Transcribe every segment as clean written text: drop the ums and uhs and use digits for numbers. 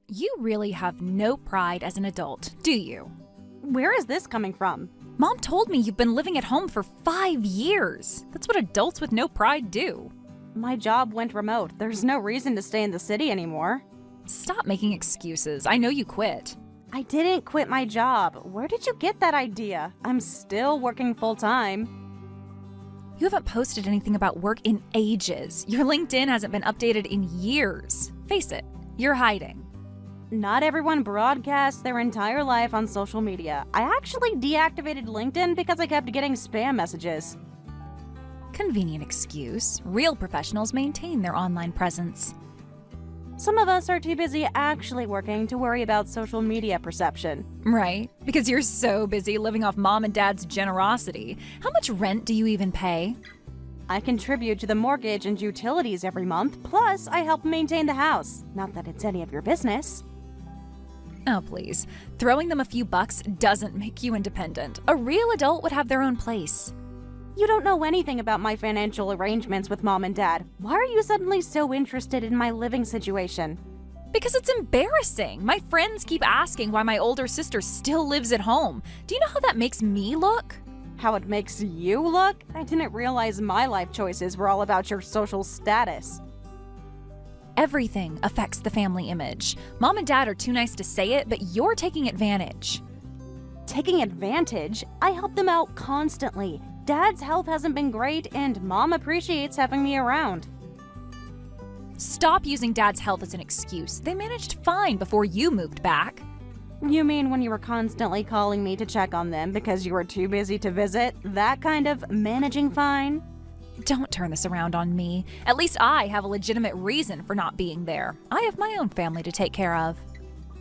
You really have no pride as an adult, do you? Where is this coming from? Mom told me you've been living at home for 5 years. That's what adults with no pride do. My job went remote. There's no reason to stay in the city anymore. Stop making excuses. I know you quit. I didn't quit my job. Where did you get that idea? I'm still working full-time. You haven't posted anything about work in ages. Your LinkedIn hasn't been updated in years. Face it, you're hiding. Not everyone broadcasts their entire life on social media. I actually deactivated LinkedIn because I kept getting spam messages. Convenient excuse. Real professionals maintain their online presence. Some of us are too busy actually working to worry about social media perception. Right, because you're so busy living off mom and dad's generosity. How much rent do you even pay? I contribute to the mortgage and utilities every month, plus I help maintain the house. Not that it's any of your business. Oh, please. Throwing them a few bucks doesn't make you independent. A real adult would have their own place. You don't know anything about my financial arrangements with mom and dad. Why are you suddenly so interested in my living situation? Because it's embarrassing. My friends keep asking why my older sister still lives at home. Do you know how that makes me look? How it makes you look? I didn't realize my life choices were all about your social status. Everything affects the family image. Mom and dad are too nice to say it, but you're taking advantage. Taking advantage? I help them out constantly. Dad's health hasn't been great, and Mom appreciates having me around. Stop using Dad's health as an excuse. They managed fine before you moved back. You mean when you were constantly calling me to check on them because you were too busy to visit? That kind of managing fine? Don't turn this around on me. At least I have a legitimate reason for not being there. I have my own family to take care of.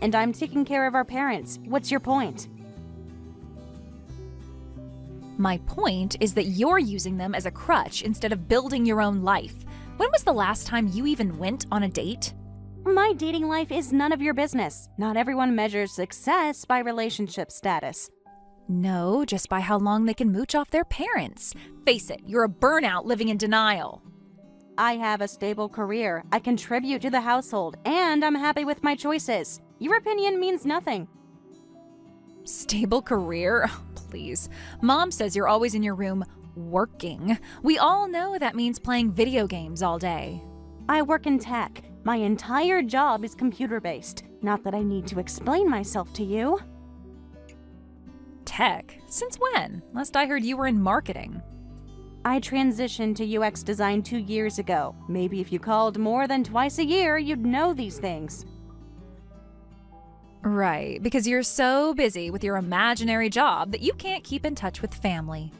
And I'm taking care of our parents. What's your point? My point is that you're using them as a crutch instead of building your own life. When was the last time you even went on a date? My dating life is none of your business. Not everyone measures success by relationship status. No, just by how long they can mooch off their parents. Face it, you're a burnout living in denial. I have a stable career, I contribute to the household, and I'm happy with my choices. Your opinion means nothing. Stable career? Please. Mom says you're always in your room working. We all know that means playing video games all day. I work in tech. My entire job is computer-based. Not that I need to explain myself to you. Tech? Since when? Last I heard you were in marketing. I transitioned to UX design 2 years ago. Maybe if you called more than twice a year, you'd know these things. Right, because you're so busy with your imaginary job that you can't keep in touch with family.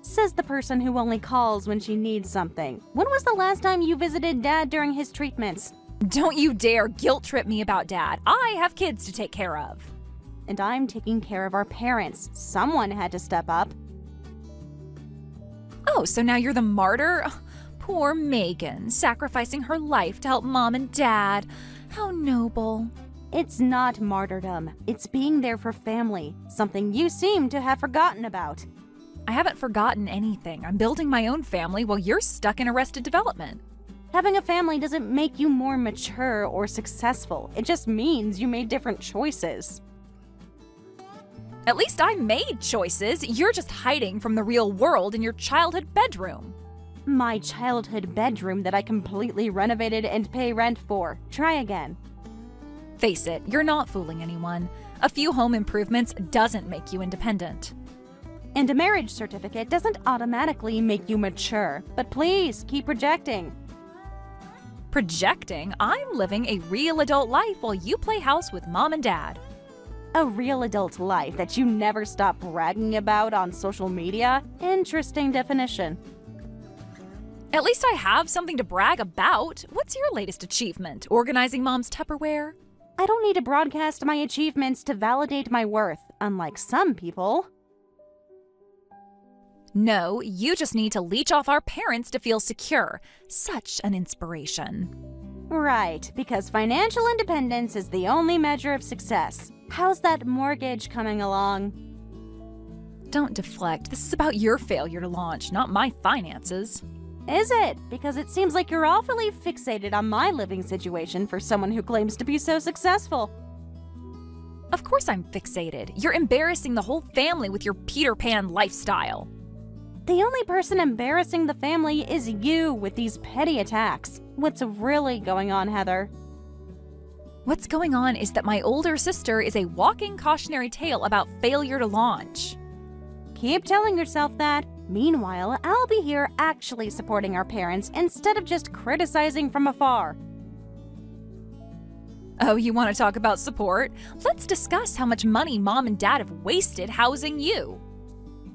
Says the person who only calls when she needs something. When was the last time you visited Dad during his treatments? Don't you dare guilt trip me about Dad. I have kids to take care of. And I'm taking care of our parents. Someone had to step up. Oh, so now you're the martyr? Poor Megan, sacrificing her life to help Mom and Dad. How noble. It's not martyrdom. It's being there for family, something you seem to have forgotten about. I haven't forgotten anything. I'm building my own family while you're stuck in Arrested Development. Having a family doesn't make you more mature or successful. It just means you made different choices. At least I made choices. You're just hiding from the real world in your childhood bedroom. My childhood bedroom that I completely renovated and pay rent for. Try again. Face it, you're not fooling anyone. A few home improvements doesn't make you independent. And a marriage certificate doesn't automatically make you mature. But please, keep projecting. Projecting? I'm living a real adult life while you play house with Mom and Dad. A real adult life that you never stop bragging about on social media? Interesting definition. At least I have something to brag about. What's your latest achievement? Organizing Mom's Tupperware? I don't need to broadcast my achievements to validate my worth, unlike some people. No, you just need to leech off our parents to feel secure. Such an inspiration. Right, because financial independence is the only measure of success. How's that mortgage coming along? Don't deflect. This is about your failure to launch, not my finances. Is it? Because it seems like you're awfully fixated on my living situation for someone who claims to be so successful. Of course I'm fixated. You're embarrassing the whole family with your Peter Pan lifestyle. The only person embarrassing the family is you with these petty attacks. What's really going on, Heather? What's going on is that my older sister is a walking cautionary tale about failure to launch. Keep telling yourself that. Meanwhile, I'll be here actually supporting our parents instead of just criticizing from afar. Oh, you want to talk about support? Let's discuss how much money Mom and Dad have wasted housing you.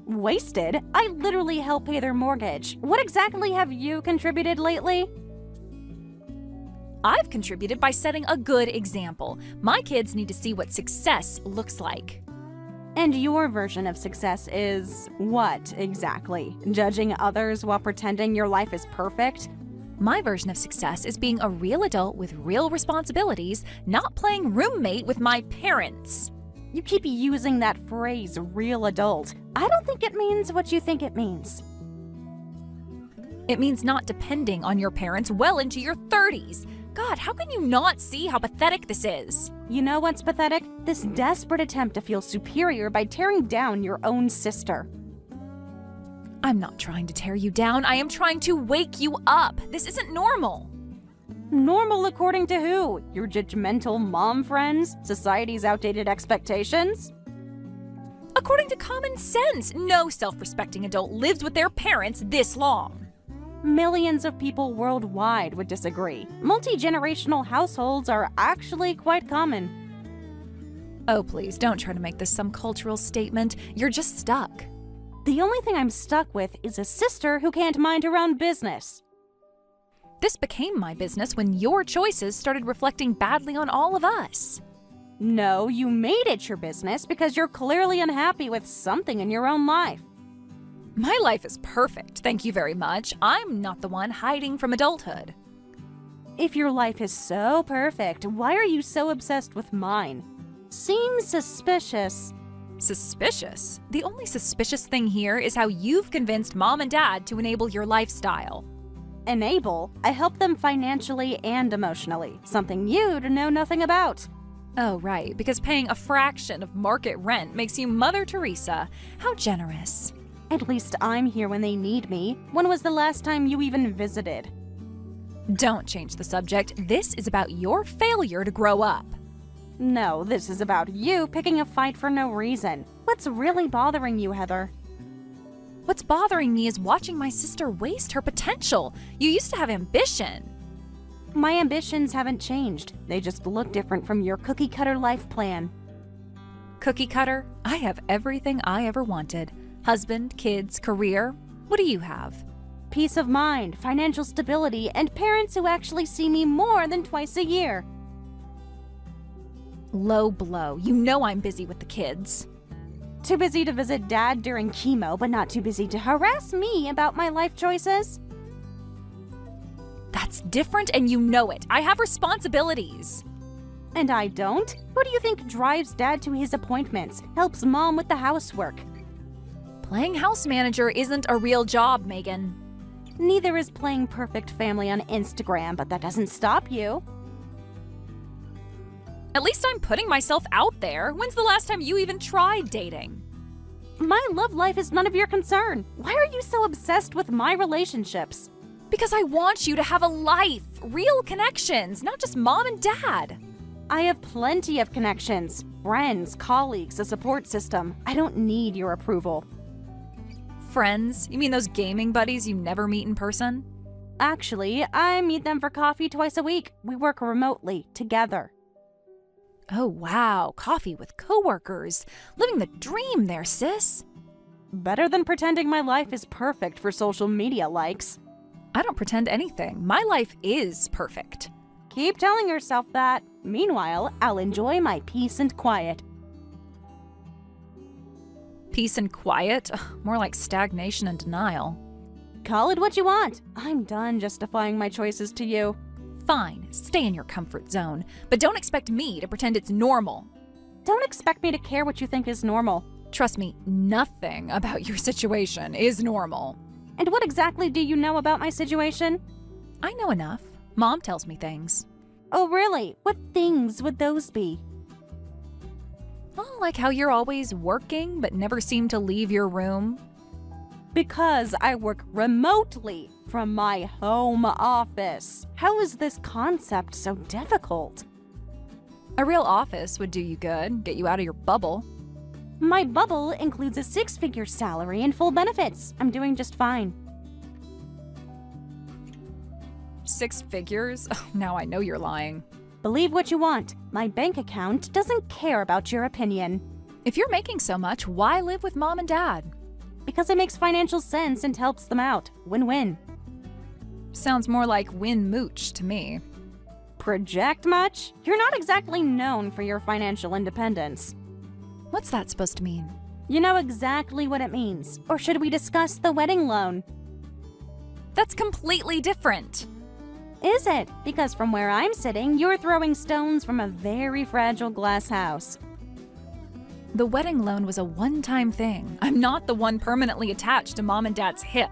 Wasted? I literally help pay their mortgage. What exactly have you contributed lately? I've contributed by setting a good example. My kids need to see what success looks like. And your version of success is what exactly? Judging others while pretending your life is perfect? My version of success is being a real adult with real responsibilities, not playing roommate with my parents. You keep using that phrase, real adult. I don't think it means what you think it means. It means not depending on your parents well into your 30s. God, how can you not see how pathetic this is? You know what's pathetic? This desperate attempt to feel superior by tearing down your own sister. I'm not trying to tear you down. I am trying to wake you up. This isn't normal. Normal according to who? Your judgmental mom friends? Society's outdated expectations? According to common sense, no self-respecting adult lives with their parents this long. Millions of people worldwide would disagree. Multi-generational households are actually quite common. Oh, please, don't try to make this some cultural statement. You're just stuck. The only thing I'm stuck with is a sister who can't mind her own business. This became my business when your choices started reflecting badly on all of us. No, you made it your business because you're clearly unhappy with something in your own life. My life is perfect, thank you very much. I'm not the one hiding from adulthood. If your life is so perfect, why are you so obsessed with mine? Seems suspicious. Suspicious? The only suspicious thing here is how you've convinced Mom and Dad to enable your lifestyle. Enable? I help them financially and emotionally, something you'd know nothing about. Oh, right, because paying a fraction of market rent makes you Mother Teresa. How generous. At least I'm here when they need me. When was the last time you even visited? Don't change the subject. This is about your failure to grow up. No, this is about you picking a fight for no reason. What's really bothering you, Heather? What's bothering me is watching my sister waste her potential. You used to have ambition. My ambitions haven't changed. They just look different from your cookie-cutter life plan. Cookie cutter? I have everything I ever wanted. Husband, kids, career. What do you have? Peace of mind, financial stability, and parents who actually see me more than twice a year. Low blow. You know I'm busy with the kids. Too busy to visit Dad during chemo, but not too busy to harass me about my life choices? That's different and you know it. I have responsibilities. And I don't? Who do you think drives Dad to his appointments, helps Mom with the housework? Playing house manager isn't a real job, Megan. Neither is playing perfect family on Instagram, but that doesn't stop you. At least I'm putting myself out there. When's the last time you even tried dating? My love life is none of your concern. Why are you so obsessed with my relationships? Because I want you to have a life, real connections, not just Mom and Dad. I have plenty of connections, friends, colleagues, a support system. I don't need your approval. Friends? You mean those gaming buddies you never meet in person? Actually, I meet them for coffee twice a week. We work remotely, together. Oh wow, coffee with coworkers. Living the dream there, sis. Better than pretending my life is perfect for social media likes. I don't pretend anything. My life is perfect. Keep telling yourself that. Meanwhile, I'll enjoy my peace and quiet. Peace and quiet? Ugh, more like stagnation and denial. Call it what you want. I'm done justifying my choices to you. Fine, stay in your comfort zone, but don't expect me to pretend it's normal. Don't expect me to care what you think is normal. Trust me, nothing about your situation is normal. And what exactly do you know about my situation? I know enough. Mom tells me things. Oh, really? What things would those be? Oh, like how you're always working but never seem to leave your room. Because I work remotely from my home office. How is this concept so difficult? A real office would do you good, get you out of your bubble. My bubble includes a 6-figure salary and full benefits. I'm doing just fine. 6 figures? Oh, now I know you're lying. Believe what you want. My bank account doesn't care about your opinion. If you're making so much, why live with Mom and Dad? Because it makes financial sense and helps them out. Win-win. Sounds more like win mooch to me. Project much? You're not exactly known for your financial independence. What's that supposed to mean? You know exactly what it means. Or should we discuss the wedding loan? That's completely different. Is it? Because from where I'm sitting, you're throwing stones from a very fragile glass house. The wedding loan was a one-time thing. I'm not the one permanently attached to Mom and Dad's hip.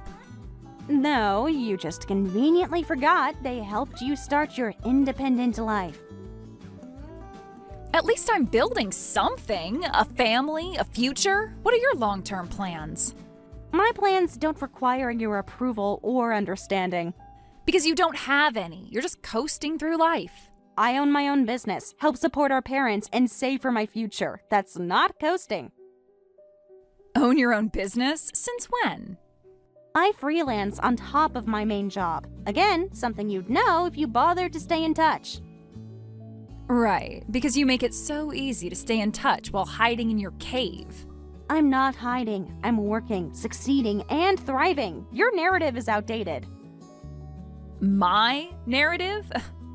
No, you just conveniently forgot they helped you start your independent life. At least I'm building something. A family, a future. What are your long-term plans? My plans don't require your approval or understanding. Because you don't have any. You're just coasting through life. I own my own business, help support our parents, and save for my future. That's not coasting. Own your own business? Since when? I freelance on top of my main job. Again, something you'd know if you bothered to stay in touch. Right, because you make it so easy to stay in touch while hiding in your cave. I'm not hiding. I'm working, succeeding, and thriving. Your narrative is outdated. My narrative?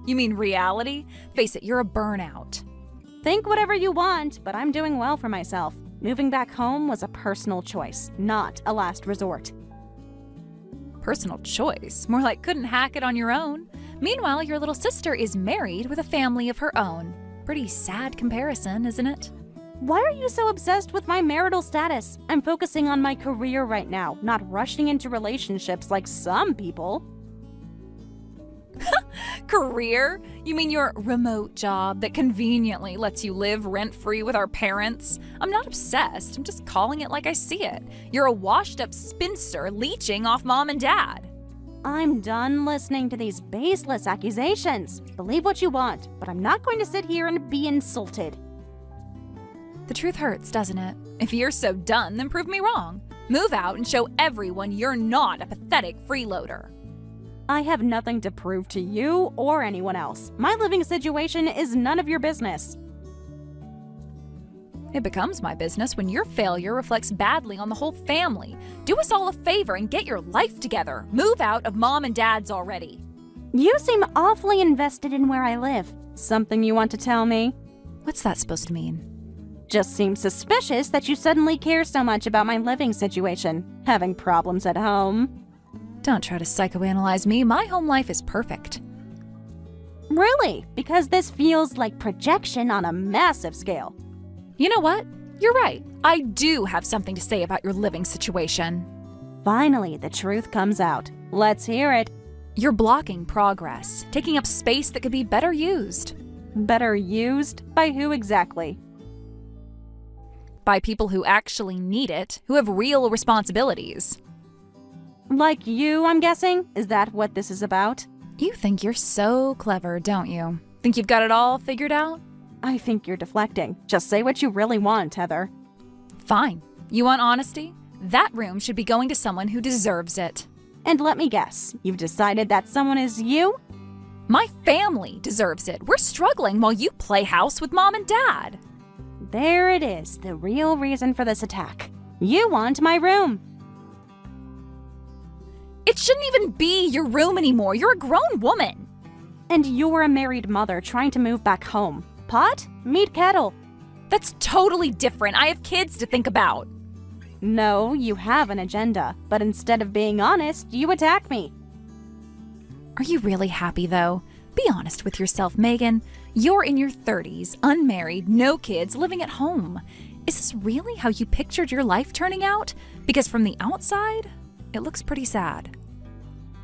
You mean reality? Face it, you're a burnout. Think whatever you want, but I'm doing well for myself. Moving back home was a personal choice, not a last resort. Personal choice? More like couldn't hack it on your own. Meanwhile, your little sister is married with a family of her own. Pretty sad comparison, isn't it? Why are you so obsessed with my marital status? I'm focusing on my career right now, not rushing into relationships like some people. Career? You mean your remote job that conveniently lets you live rent-free with our parents? I'm not obsessed. I'm just calling it like I see it. You're a washed-up spinster leeching off Mom and Dad. I'm done listening to these baseless accusations. Believe what you want, but I'm not going to sit here and be insulted. The truth hurts, doesn't it? If you're so done, then prove me wrong. Move out and show everyone you're not a pathetic freeloader. I have nothing to prove to you or anyone else. My living situation is none of your business. It becomes my business when your failure reflects badly on the whole family. Do us all a favor and get your life together. Move out of Mom and Dad's already. You seem awfully invested in where I live. Something you want to tell me? What's that supposed to mean? Just seems suspicious that you suddenly care so much about my living situation. Having problems at home. Don't try to psychoanalyze me. My home life is perfect. Really? Because this feels like projection on a massive scale. You know what? You're right. I do have something to say about your living situation. Finally, the truth comes out. Let's hear it. You're blocking progress, taking up space that could be better used. Better used? By who exactly? By people who actually need it, who have real responsibilities. Like you, I'm guessing? Is that what this is about? You think you're so clever, don't you? Think you've got it all figured out? I think you're deflecting. Just say what you really want, Heather. Fine. You want honesty? That room should be going to someone who deserves it. And let me guess, you've decided that someone is you? My family deserves it. We're struggling while you play house with Mom and Dad. There it is, the real reason for this attack. You want my room. It shouldn't even be your room anymore. You're a grown woman. And you're a married mother trying to move back home. Pot? Meet kettle. That's totally different. I have kids to think about. No, you have an agenda, but instead of being honest, you attack me. Are you really happy, though? Be honest with yourself, Megan. You're in your 30s, unmarried, no kids, living at home. Is this really how you pictured your life turning out? Because from the outside, It looks pretty sad.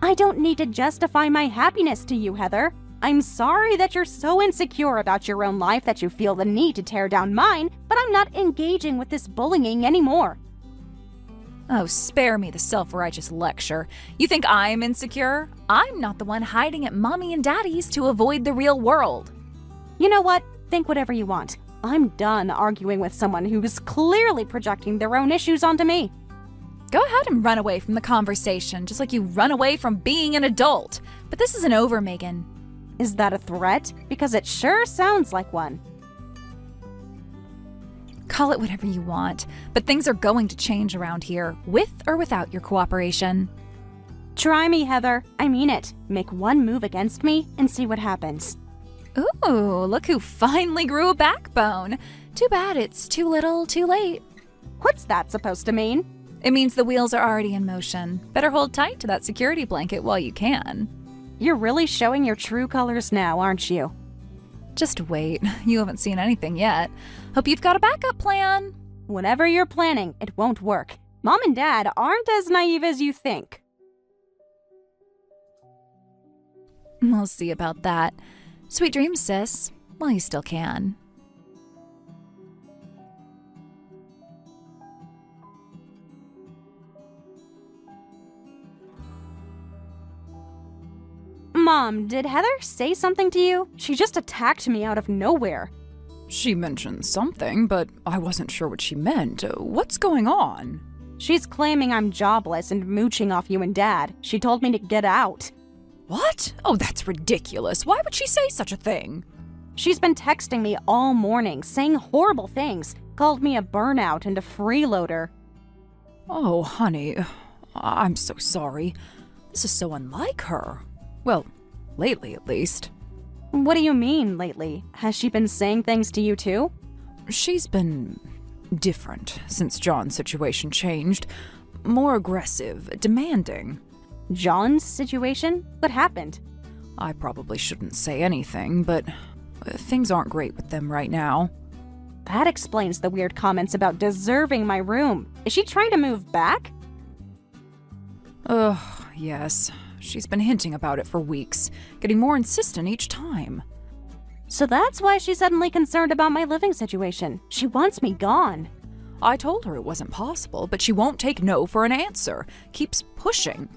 I don't need to justify my happiness to you, Heather. I'm sorry that you're so insecure about your own life that you feel the need to tear down mine, but I'm not engaging with this bullying anymore. Oh, spare me the self-righteous lecture. You think I'm insecure? I'm not the one hiding at mommy and daddy's to avoid the real world. You know what? Think whatever you want. I'm done arguing with someone who's clearly projecting their own issues onto me. Go ahead and run away from the conversation, just like you run away from being an adult. But this isn't over, Megan. Is that a threat? Because it sure sounds like one. Call it whatever you want, but things are going to change around here, with or without your cooperation. Try me, Heather. I mean it. Make one move against me and see what happens. Ooh, look who finally grew a backbone. Too bad it's too little, too late. What's that supposed to mean? It means the wheels are already in motion. Better hold tight to that security blanket while you can. You're really showing your true colors now, aren't you? Just wait. You haven't seen anything yet. Hope you've got a backup plan. Whatever you're planning, it won't work. Mom and Dad aren't as naive as you think. We'll see about that. Sweet dreams, sis. While you still can. Mom, did Heather say something to you? She just attacked me out of nowhere. She mentioned something, but I wasn't sure what she meant. What's going on? She's claiming I'm jobless and mooching off you and Dad. She told me to get out. What? Oh, that's ridiculous. Why would she say such a thing? She's been texting me all morning, saying horrible things. Called me a burnout and a freeloader. Oh, honey, I'm so sorry. This is so unlike her. Well, lately at least. What do you mean, lately? Has she been saying things to you too? She's been different since John's situation changed. More aggressive, demanding. John's situation? What happened? I probably shouldn't say anything, but things aren't great with them right now. That explains the weird comments about deserving my room. Is she trying to move back? Ugh, yes. She's been hinting about it for weeks, getting more insistent each time. So that's why she's suddenly concerned about my living situation. She wants me gone. I told her it wasn't possible, but she won't take no for an answer. Keeps pushing.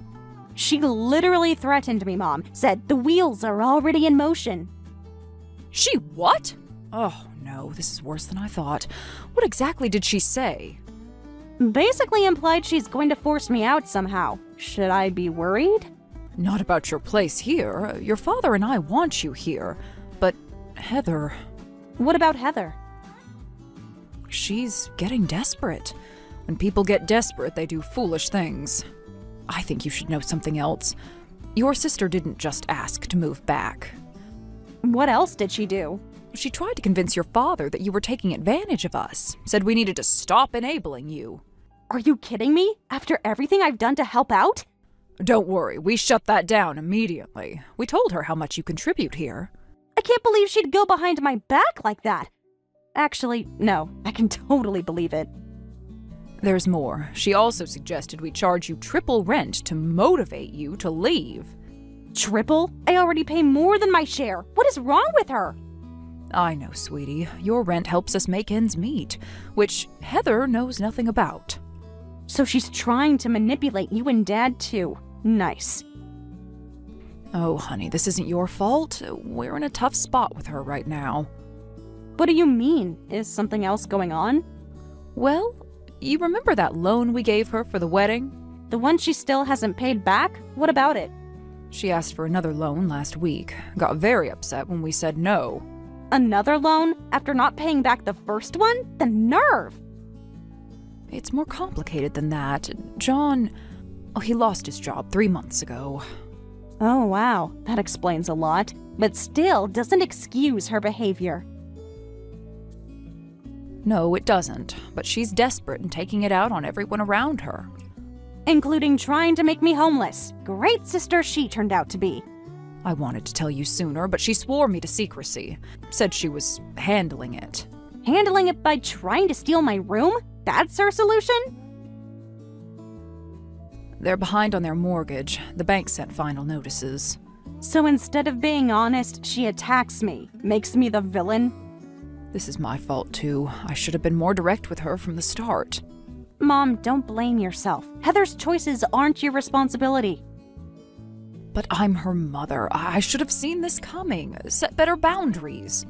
She literally threatened me, Mom. Said the wheels are already in motion. She what? Oh, no, this is worse than I thought. What exactly did she say? Basically implied she's going to force me out somehow. Should I be worried? Not about your place here. Your father and I want you here. But Heather... What about Heather? She's getting desperate. When people get desperate, they do foolish things. I think you should know something else. Your sister didn't just ask to move back. What else did she do? She tried to convince your father that you were taking advantage of us. Said we needed to stop enabling you. Are you kidding me? After everything I've done to help out? Don't worry, we shut that down immediately. We told her how much you contribute here. I can't believe she'd go behind my back like that. Actually, no, I can totally believe it. There's more. She also suggested we charge you triple rent to motivate you to leave. Triple? I already pay more than my share. What is wrong with her? I know, sweetie. Your rent helps us make ends meet, which Heather knows nothing about. So she's trying to manipulate you and Dad too. Nice. Oh, honey, this isn't your fault. We're in a tough spot with her right now. What do you mean? Is something else going on? Well, you remember that loan we gave her for the wedding? The one she still hasn't paid back? What about it? She asked for another loan last week. Got very upset when we said no. Another loan? After not paying back the first one? The nerve! It's more complicated than that. John... Oh, he lost his job 3 months ago. Oh, wow. That explains a lot. But still doesn't excuse her behavior. No, it doesn't. But she's desperate and taking it out on everyone around her. Including trying to make me homeless. Great sister she turned out to be. I wanted to tell you sooner, but she swore me to secrecy. Said she was handling it. Handling it by trying to steal my room? That's her solution? They're behind on their mortgage. The bank sent final notices. So instead of being honest, she attacks me, makes me the villain? This is my fault, too. I should have been more direct with her from the start. Mom, don't blame yourself. Heather's choices aren't your responsibility. But I'm her mother. I should have seen this coming, set better boundaries.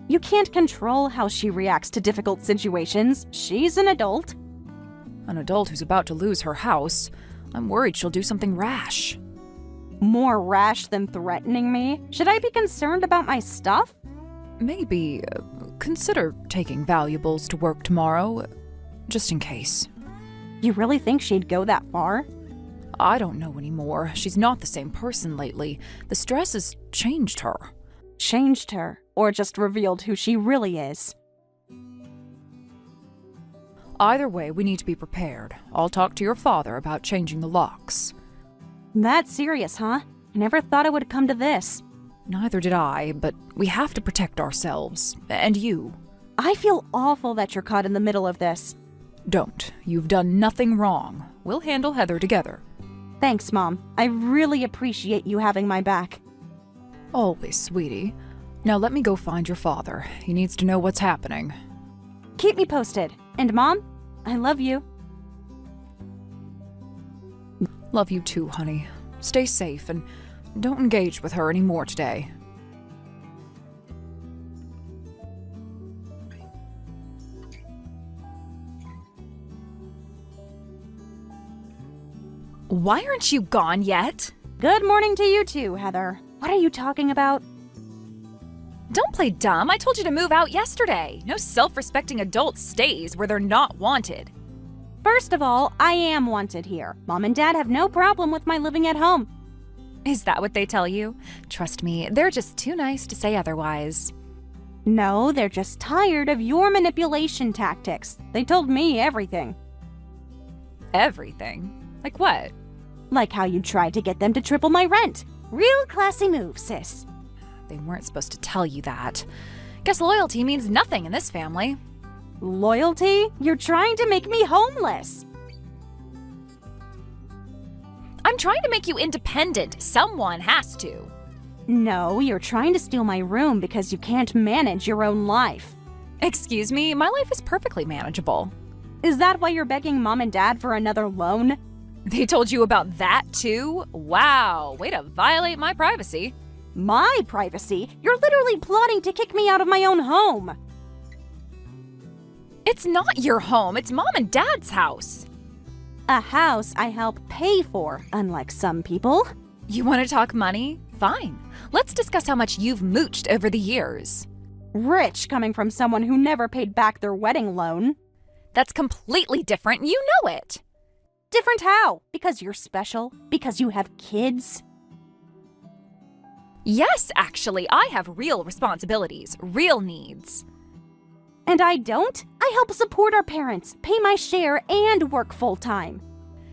You can't control how she reacts to difficult situations. She's an adult. An adult who's about to lose her house. I'm worried she'll do something rash. More rash than threatening me? Should I be concerned about my stuff? Maybe consider taking valuables to work tomorrow, just in case. You really think she'd go that far? I don't know anymore. She's not the same person lately. The stress has changed her. Changed her, or just revealed who she really is? Either way, we need to be prepared. I'll talk to your father about changing the locks. That's serious, huh? I never thought it would come to this. Neither did I, but we have to protect ourselves. And you. I feel awful that you're caught in the middle of this. Don't. You've done nothing wrong. We'll handle Heather together. Thanks, Mom. I really appreciate you having my back. Always, sweetie. Now let me go find your father. He needs to know what's happening. Keep me posted. And Mom, I love you. Love you too, honey. Stay safe and don't engage with her anymore today. Why aren't you gone yet? Good morning to you too, Heather. What are you talking about? Don't play dumb. I told you to move out yesterday. No self-respecting adult stays where they're not wanted. First of all, I am wanted here. Mom and Dad have no problem with my living at home. Is that what they tell you? Trust me, they're just too nice to say otherwise. No, they're just tired of your manipulation tactics. They told me everything. Everything? Like what? Like how you tried to get them to triple my rent. Real classy move, sis. They weren't supposed to tell you that. Guess loyalty means nothing in this family. Loyalty? You're trying to make me homeless. I'm trying to make you independent. Someone has to. No, you're trying to steal my room because you can't manage your own life. Excuse me, my life is perfectly manageable. Is that why you're begging Mom and Dad for another loan? They told you about that too? Wow, way to violate my privacy. My privacy? You're literally plotting to kick me out of my own home. It's not your home, it's Mom and Dad's house. A house I help pay for, unlike some people. You want to talk money? Fine. Let's discuss how much you've mooched over the years. Rich coming from someone who never paid back their wedding loan. That's completely different, you know it. Different how? Because you're special? Because you have kids? Yes, actually, I have real responsibilities, real needs. And I don't? I help support our parents, pay my share, and work full-time.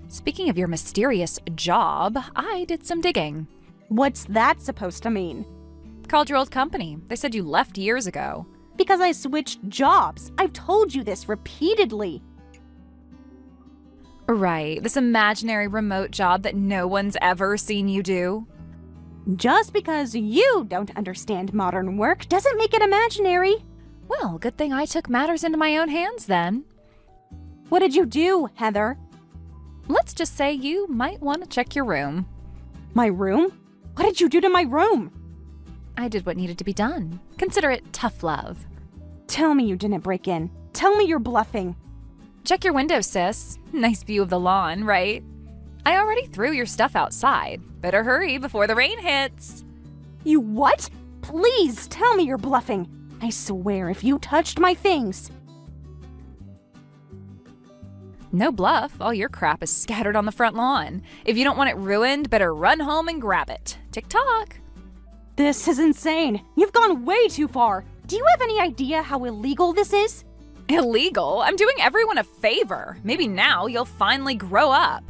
Speaking of your mysterious job, I did some digging. What's that supposed to mean? Called your old company. They said you left years ago. Because I switched jobs. I've told you this repeatedly. Right, this imaginary remote job that no one's ever seen you do. Just because you don't understand modern work doesn't make it imaginary. Well, good thing I took matters into my own hands then. What did you do, Heather? Let's just say you might want to check your room. My room? What did you do to my room? I did what needed to be done. Consider it tough love. Tell me you didn't break in. Tell me you're bluffing. Check your window, sis. Nice view of the lawn, right? I already threw your stuff outside. Better hurry before the rain hits. You what? Please tell me you're bluffing. I swear if you touched my things. No bluff. All your crap is scattered on the front lawn. If you don't want it ruined, better run home and grab it. Tick-tock. This is insane. You've gone way too far. Do you have any idea how illegal this is? Illegal? I'm doing everyone a favor. Maybe now you'll finally grow up.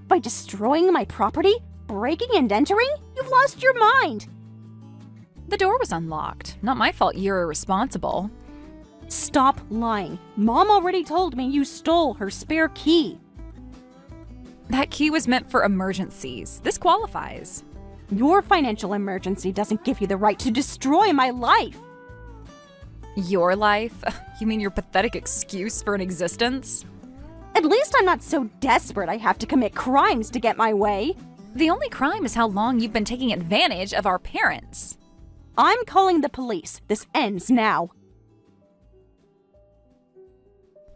By destroying my property? Breaking and entering? You've lost your mind. The door was unlocked. Not my fault you're irresponsible. Stop lying. Mom already told me you stole her spare key. That key was meant for emergencies. This qualifies. Your financial emergency doesn't give you the right to destroy my life. Your life? You mean your pathetic excuse for an existence? At least I'm not so desperate I have to commit crimes to get my way. The only crime is how long you've been taking advantage of our parents. I'm calling the police. This ends now.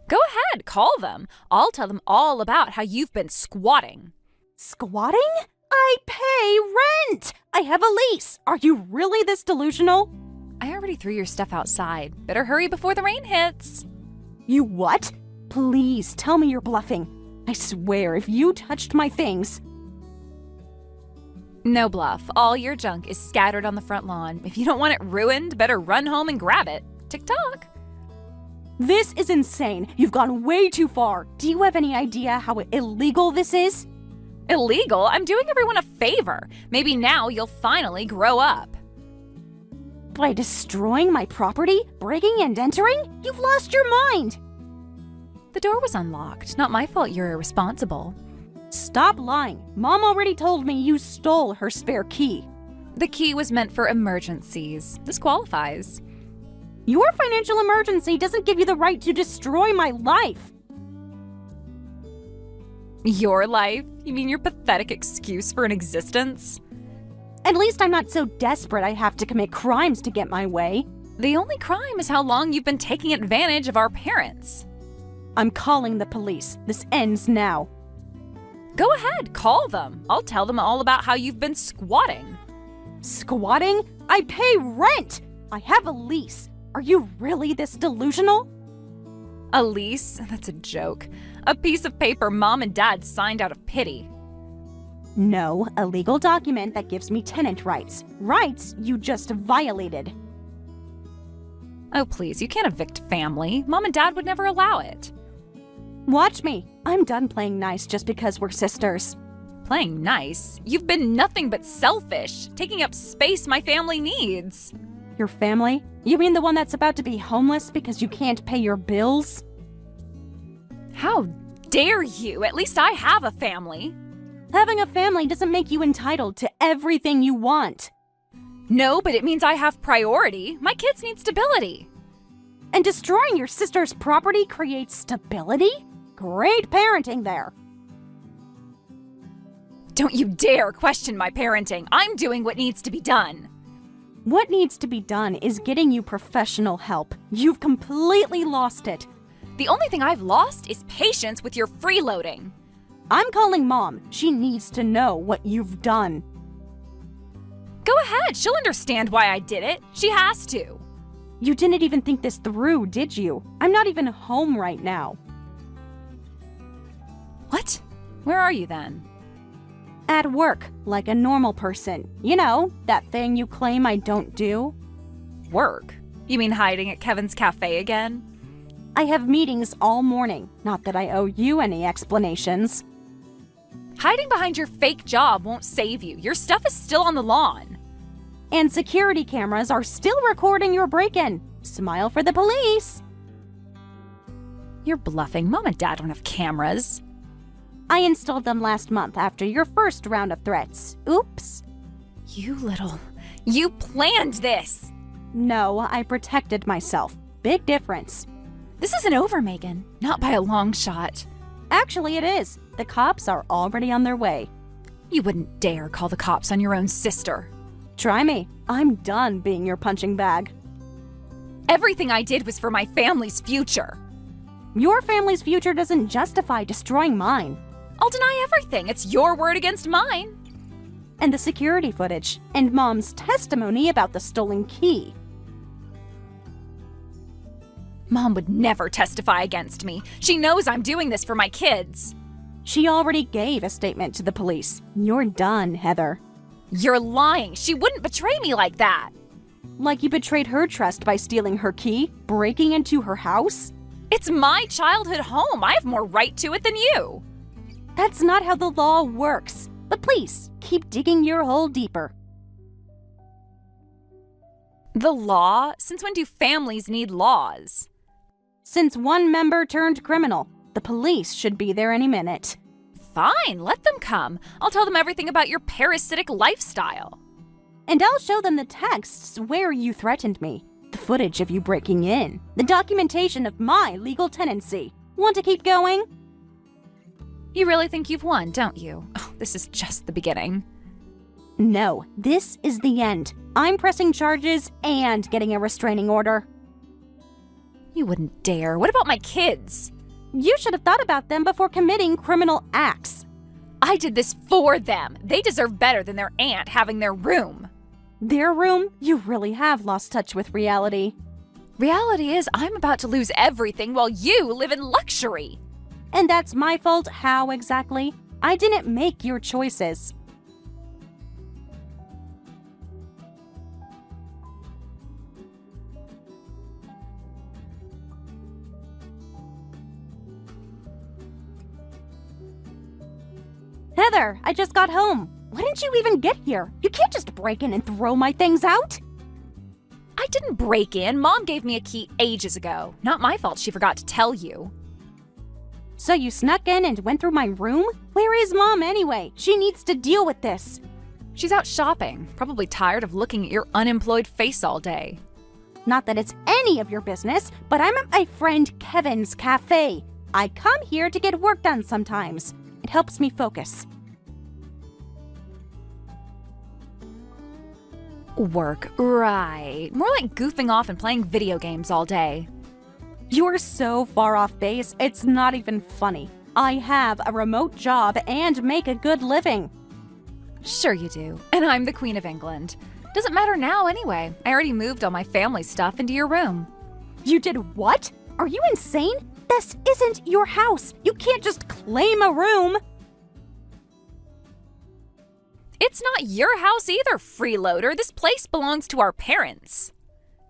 Go ahead, call them. I'll tell them all about how you've been squatting. Squatting? I pay rent! I have a lease. Are you really this delusional? I already threw your stuff outside. Better hurry before the rain hits. You what? Please tell me you're bluffing. I swear if you touched my things. No bluff. All your junk is scattered on the front lawn. If you don't want it ruined, better run home and grab it. Tick-tock. This is insane. You've gone way too far. Do you have any idea how illegal this is? Illegal? I'm doing everyone a favor. Maybe now you'll finally grow up. By destroying my property? Breaking and entering? You've lost your mind! The door was unlocked. Not my fault you're irresponsible. Stop lying. Mom already told me you stole her spare key. The key was meant for emergencies. This qualifies. Your financial emergency doesn't give you the right to destroy my life. Your life? You mean your pathetic excuse for an existence? At least I'm not so desperate I have to commit crimes to get my way. The only crime is how long you've been taking advantage of our parents. I'm calling the police. This ends now. Go ahead, call them. I'll tell them all about how you've been squatting. Squatting? I pay rent! I have a lease. Are you really this delusional? A lease? That's a joke. A piece of paper Mom and Dad signed out of pity. No, a legal document that gives me tenant rights. Rights you just violated. Oh, please, you can't evict family. Mom and Dad would never allow it. Watch me. I'm done playing nice just because we're sisters. Playing nice? You've been nothing but selfish, taking up space my family needs. Your family? You mean the one that's about to be homeless because you can't pay your bills? How dare you? At least I have a family. Having a family doesn't make you entitled to everything you want. No, but it means I have priority. My kids need stability. And destroying your sister's property creates stability? Great parenting there. Don't you dare question my parenting. I'm doing what needs to be done. What needs to be done is getting you professional help. You've completely lost it. The only thing I've lost is patience with your freeloading. I'm calling Mom. She needs to know what you've done. Go ahead. She'll understand why I did it. She has to. You didn't even think this through, did you? I'm not even home right now. What? Where are you then? At work, like a normal person. You know, that thing you claim I don't do. Work? You mean hiding at Kevin's cafe again? I have meetings all morning. Not that I owe you any explanations. Hiding behind your fake job won't save you. Your stuff is still on the lawn. And security cameras are still recording your break-in. Smile for the police. You're bluffing. Mom and Dad don't have cameras. I installed them last month after your first round of threats. Oops. You planned this! No, I protected myself. Big difference. This isn't over, Megan. Not by a long shot. Actually, it is. The cops are already on their way. You wouldn't dare call the cops on your own sister. Try me. I'm done being your punching bag. Everything I did was for my family's future. Your family's future doesn't justify destroying mine. I'll deny everything. It's your word against mine. And the security footage, and Mom's testimony about the stolen key. Mom would never testify against me. She knows I'm doing this for my kids. She already gave a statement to the police. You're done, Heather. You're lying. She wouldn't betray me like that. Like you betrayed her trust by stealing her key, breaking into her house? It's my childhood home. I have more right to it than you. That's not how the law works. But please, keep digging your hole deeper. The law? Since when do families need laws? Since one member turned criminal, the police should be there any minute. Fine, let them come. I'll tell them everything about your parasitic lifestyle. And I'll show them the texts where you threatened me, the footage of you breaking in, the documentation of my legal tenancy. Want to keep going? You really think you've won, don't you? Oh, this is just the beginning. No, this is the end. I'm pressing charges and getting a restraining order. You wouldn't dare. What about my kids? You should have thought about them before committing criminal acts. I did this for them. They deserve better than their aunt having their room. Their room? You really have lost touch with reality. Reality is I'm about to lose everything while you live in luxury. And that's my fault. How exactly? I didn't make your choices. Heather, I just got home. Why didn't you even get here? You can't just break in and throw my things out. I didn't break in. Mom gave me a key ages ago. Not my fault she forgot to tell you. So you snuck in and went through my room? Where is Mom anyway? She needs to deal with this. She's out shopping, probably tired of looking at your unemployed face all day. Not that it's any of your business, but I'm at my friend Kevin's cafe. I come here to get work done sometimes. It helps me focus. Work, right. More like goofing off and playing video games all day. You're so far off base, it's not even funny. I have a remote job and make a good living. Sure you do. And I'm the Queen of England. Doesn't matter now anyway. I already moved all my family stuff into your room. You did what? Are you insane? This isn't your house. You can't just claim a room. It's not your house either, freeloader. This place belongs to our parents.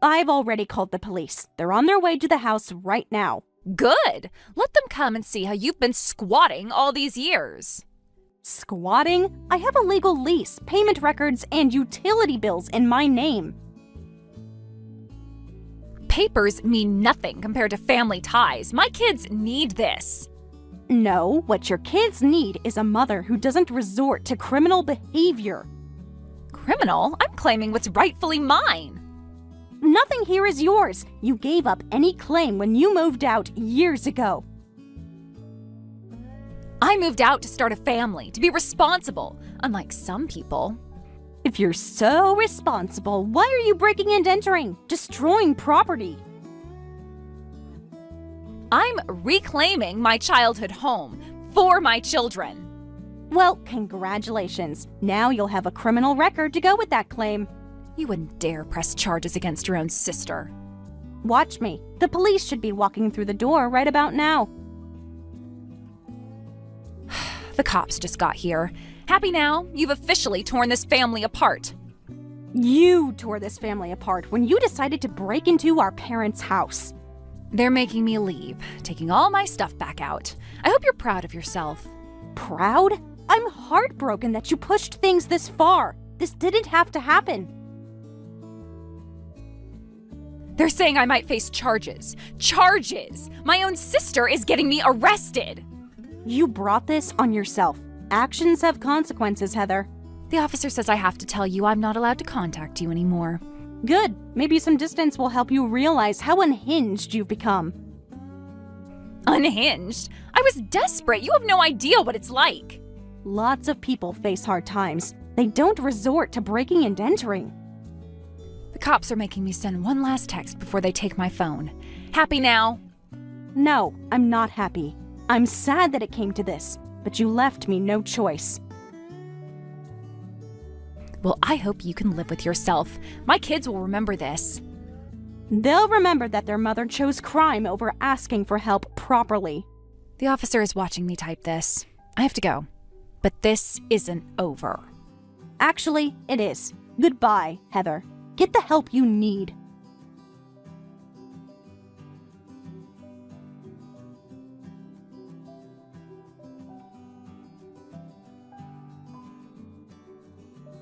I've already called the police. They're on their way to the house right now. Good. Let them come and see how you've been squatting all these years. Squatting? I have a legal lease, payment records, and utility bills in my name. Papers mean nothing compared to family ties. My kids need this. No, what your kids need is a mother who doesn't resort to criminal behavior. Criminal? I'm claiming what's rightfully mine. Nothing here is yours. You gave up any claim when you moved out years ago. I moved out to start a family, to be responsible, unlike some people. If you're so responsible, why are you breaking and entering, destroying property? I'm reclaiming my childhood home for my children. Well, congratulations. Now you'll have a criminal record to go with that claim. You wouldn't dare press charges against your own sister. Watch me. The police should be walking through the door right about now. The cops just got here. Happy now? You've officially torn this family apart. You tore this family apart when you decided to break into our parents' house. They're making me leave, taking all my stuff back out. I hope you're proud of yourself. Proud? I'm heartbroken that you pushed things this far. This didn't have to happen. They're saying I might face charges. Charges! My own sister is getting me arrested! You brought this on yourself. Actions have consequences, Heather. The officer says I have to tell you I'm not allowed to contact you anymore. Good. Maybe some distance will help you realize how unhinged you've become. Unhinged? I was desperate. You have no idea what it's like. Lots of people face hard times. They don't resort to breaking and entering. The cops are making me send one last text before they take my phone. Happy now? No, I'm not happy. I'm sad that it came to this, but you left me no choice. Well, I hope you can live with yourself. My kids will remember this. They'll remember that their mother chose crime over asking for help properly. The officer is watching me type this. I have to go. But this isn't over. Actually, it is. Goodbye, Heather. Get the help you need.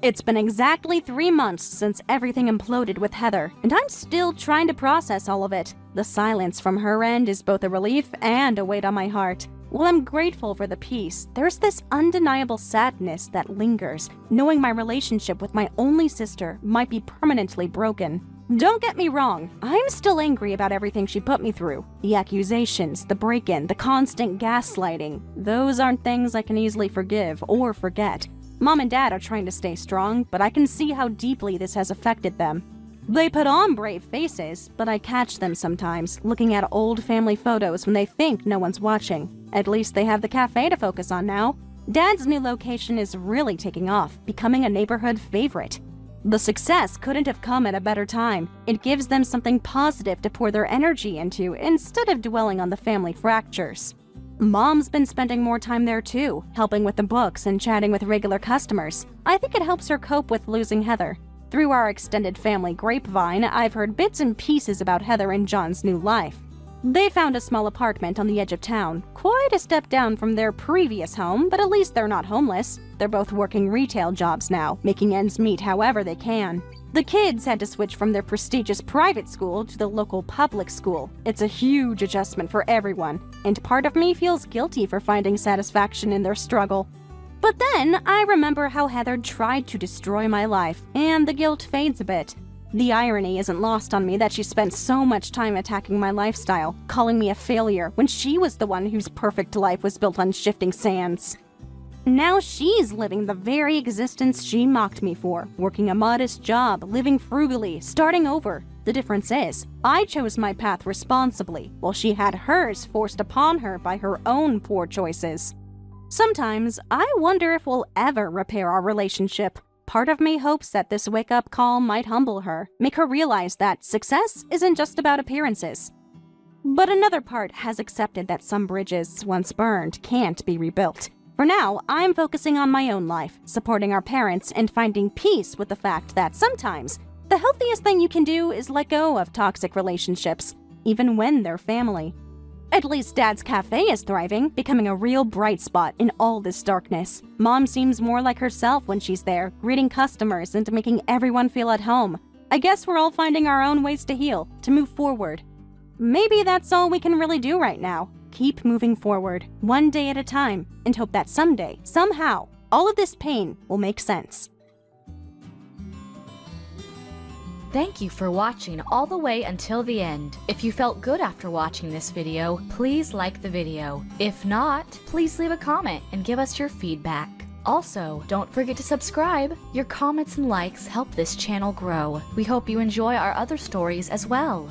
It's been exactly 3 months since everything imploded with Heather, and I'm still trying to process all of it. The silence from her end is both a relief and a weight on my heart. While I'm grateful for the peace, there's this undeniable sadness that lingers, knowing my relationship with my only sister might be permanently broken. Don't get me wrong, I'm still angry about everything she put me through. The accusations, the break-in, the constant gaslighting. Those aren't things I can easily forgive or forget. Mom and Dad are trying to stay strong, but I can see how deeply this has affected them. They put on brave faces, but I catch them sometimes, looking at old family photos when they think no one's watching. At least they have the cafe to focus on now. Dad's new location is really taking off, becoming a neighborhood favorite. The success couldn't have come at a better time. It gives them something positive to pour their energy into instead of dwelling on the family fractures. Mom's been spending more time there too, helping with the books and chatting with regular customers. I think it helps her cope with losing Heather. Through our extended family grapevine, I've heard bits and pieces about Heather and John's new life. They found a small apartment on the edge of town, quite a step down from their previous home, but at least they're not homeless. They're both working retail jobs now, making ends meet however they can. The kids had to switch from their prestigious private school to the local public school. It's a huge adjustment for everyone, and part of me feels guilty for finding satisfaction in their struggle. But then I remember how Heather tried to destroy my life, and the guilt fades a bit. The irony isn't lost on me that she spent so much time attacking my lifestyle, calling me a failure when she was the one whose perfect life was built on shifting sands. Now she's living the very existence she mocked me for, working a modest job, living frugally, starting over. The difference is, I chose my path responsibly, while she had hers forced upon her by her own poor choices. Sometimes, I wonder if we'll ever repair our relationship. Part of me hopes that this wake-up call might humble her, make her realize that success isn't just about appearances. But another part has accepted that some bridges, once burned, can't be rebuilt. For now, I'm focusing on my own life, supporting our parents, and finding peace with the fact that sometimes, the healthiest thing you can do is let go of toxic relationships, even when they're family. At least Dad's cafe is thriving, becoming a real bright spot in all this darkness. Mom seems more like herself when she's there, greeting customers and making everyone feel at home. I guess we're all finding our own ways to heal, to move forward. Maybe that's all we can really do right now. Keep moving forward, one day at a time, and hope that someday, somehow, all of this pain will make sense. Thank you for watching all the way until the end. If you felt good after watching this video, please like the video. If not, please leave a comment and give us your feedback. Also, don't forget to subscribe. Your comments and likes help this channel grow. We hope you enjoy our other stories as well.